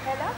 Hello?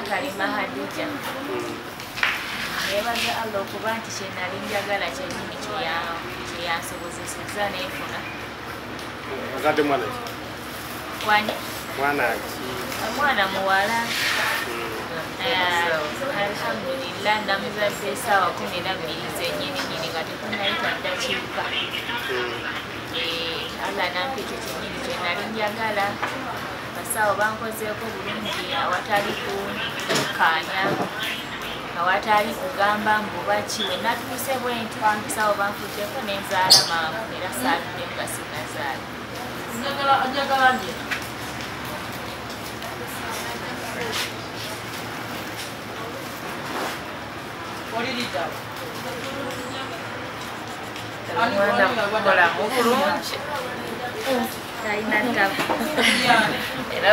Kalima Hadija. Nebaza Allah okuba nti kye nali njagala kyennyini kye yansobozesezza neefuna. Azadde mwana ki? Wani? Mwana ki? Mwana muwala. Alhamdulillah ndamuzadde essaawa 12 zennyini nga tetunnayita ddakiika. Allah nampa ekyo kyennyini kye nali njagala. Basawo bankozeeko bulungi awatali kukkaanya, awatali kugamba mbuba ki. We natuuse bwe nti basawo bankuddeko ne nzaala mangu era saaludde nga sinnazaala. Njagala ndi. Olirita. Omwana kukola bulungi. Talina ttabu. Era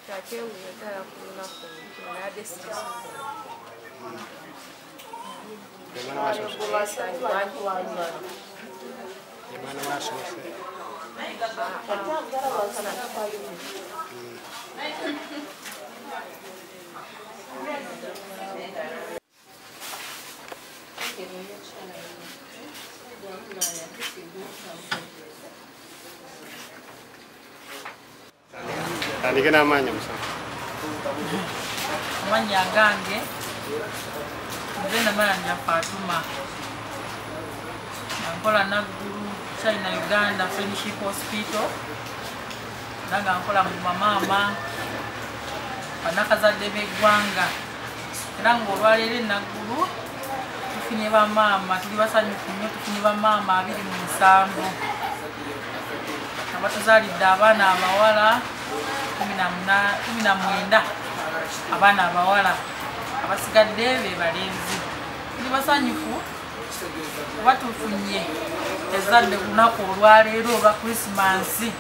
takyewuuyagala ku lunaku nadde Tandike n'amaanyi omusana. Amannya gange nze Namalanya Fatuma. Nkola Naggulu China Uganda Friendship Hospital. Nga nkola mu bamaama banakazadde b'eggwanga. Era ng'olwaleero e Naggulu tufunye bamaama, tuli basanyufu nnyo, tufunye bamaama 27 abatuzaalidde abaana abawala 19 abaana abawala, abasigadde be balenzi. Tuli basanyufu kuba tufunye ezzadde ku lunaku olwaleero olwa Krisimansi.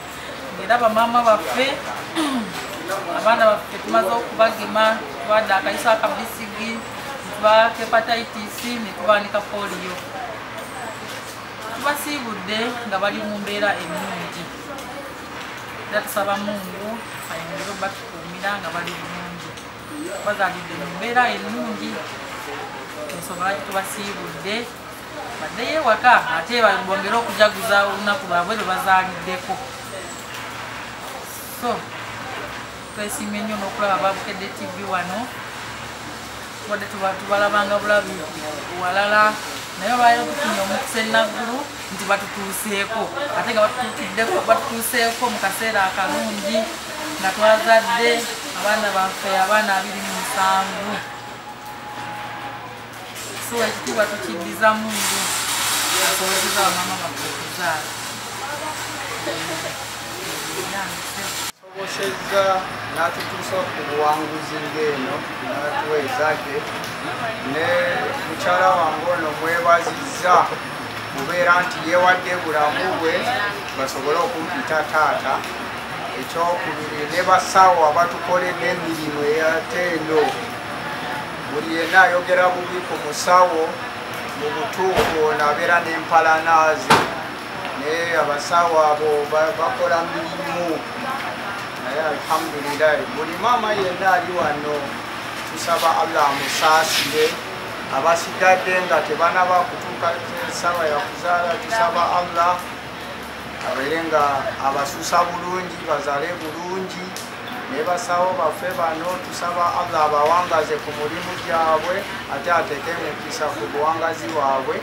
Ng'era bamaama baffe abaana baffe tumaze okubagema, tubawadde akayiso akabisigi, tuba hepatitis ne tubaanika polio. Tubasiibudde nga bali mu mbeera ennungi. Era tusaba Mungu ayongere obatukuumira nga bali bulungi. Bazaalidde mu mbeera ennungi, ensobola gye tubasiibudde baddeyo ewaka ate bongere okujaguza olunaku lwabwe lwe bazaaliddeko. So twesiimye nnyo n'okulaba Babukedde TV wano, tubadde tubalabanga bulabi walala naye olwaleero tufunye omukisa enaggulu nti batutuuseeko ate nga batutuuseeko mu kaseera akalungi nga twazadde abaana baffe abaana 27. So ekitiibwa tukiddiza Mungu asobozeza bamama baffe okuzaala. Sobosezza n'atutuusa ku buwanguzi ng'eno n'atuweezadde ne mukyala wange ono mwebazizza kubeera nti yeewadde bulamu bwe basobole okumpita taata. Ekyokubiri ne basawo abatukoledde emirimu eyatendo, buli yenna ayogera bubi ku musawo mu butuufu ono abeera n'empalanaazi naye abasawo abo bakola mirimu. Naye alhamdulillahi buli maama yenna ali wano tusaba Allah amusaasire, abasigadde nga tebanaba kutuuka essaawa yakuzaala tusaba Allah abeere nga abasusa bulungi bazaale bulungi. Ne basawo baffe bano tusaba Allah abawangaze ku mulimu gyabwe ate ateeke emikisa ku buwangazi bwabwe,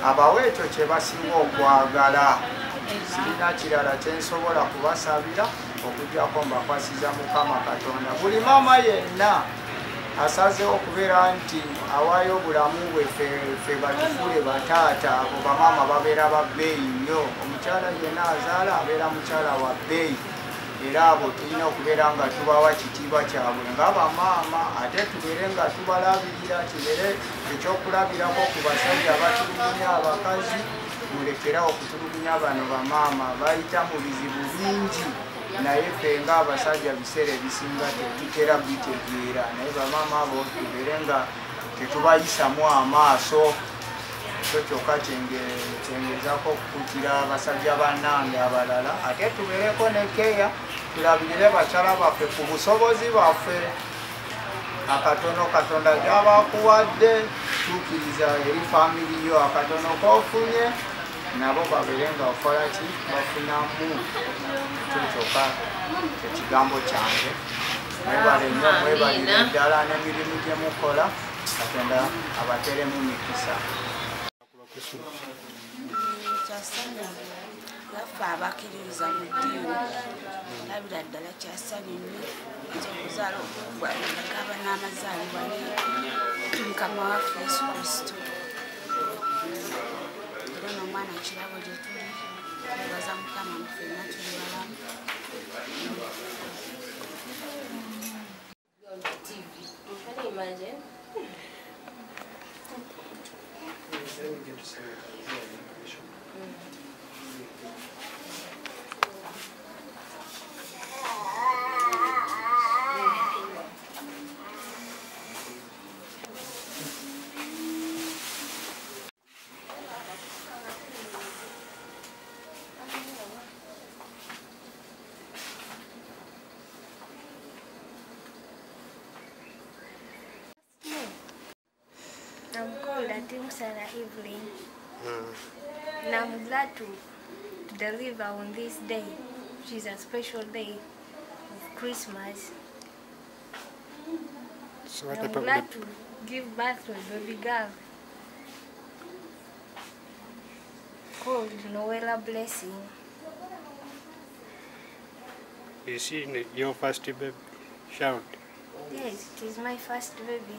abawe ekyo kye basinga okwagala. Sirina kirala kye nsobola kubasabira okuggyako mbakwasiza Mukama Katonda. Buli maama yenna asazeewo okubeera nti awaayo obulamu bwe ffe batufuule bataata, abo bamaama babeera ba bbeeyi nnyo. Omukyala yenna azaala abeera mukyala wa bbeeyi, era abo tulina okubeera nga tubawa kitiibwa kyabwe nga bamaama, ate tubeere nga tubalabirira, kibeere ekyokulabirako ku basajja abatulugunya abakazi. Mulekerawo okutulugunya bano bamaama, bayita mu bizibu bingi naye ffe ng'abasajja biseera ebisinga tetutera bitegeera, naye bamaama abo tubeere nga tetubayisamu amaaso. Ekyo kyokka kyengezako okukutira abasajja bannange abalala, ate tubeereko ne keeya, tulabirire bakyala baffe ku busobozi bwaffe. Akatono Katonda gy'abakuwadde tuukiriza eri famiri yo, akatono k'ofunye nabo babeere nga okola ki bafunamu. Ekyo kyokka ekigambo kyange. Mwebale nnyo, mwebalire ddala n'emirimu gye mukola, Katonda abateremu mikisa. Kyasanya laffe abakkiririza mu ddiini labira ddala kyasanya nnyo ekyokuzaala okugwalira gaba n'amazaalibwa ne Mukama waffe Yesu Kristo. Era n'omwana kirabo gye tuli, twebaza Mukama mu ffenna tuli balamu. I'm called Auntie Sarah Evelyn, and I'm glad to deliver on this day, which is a special day of Christmas. So what I'm glad to give birth to a baby girl called Noella Blessing. Is she your first baby? Shout. Yes, it is my first baby.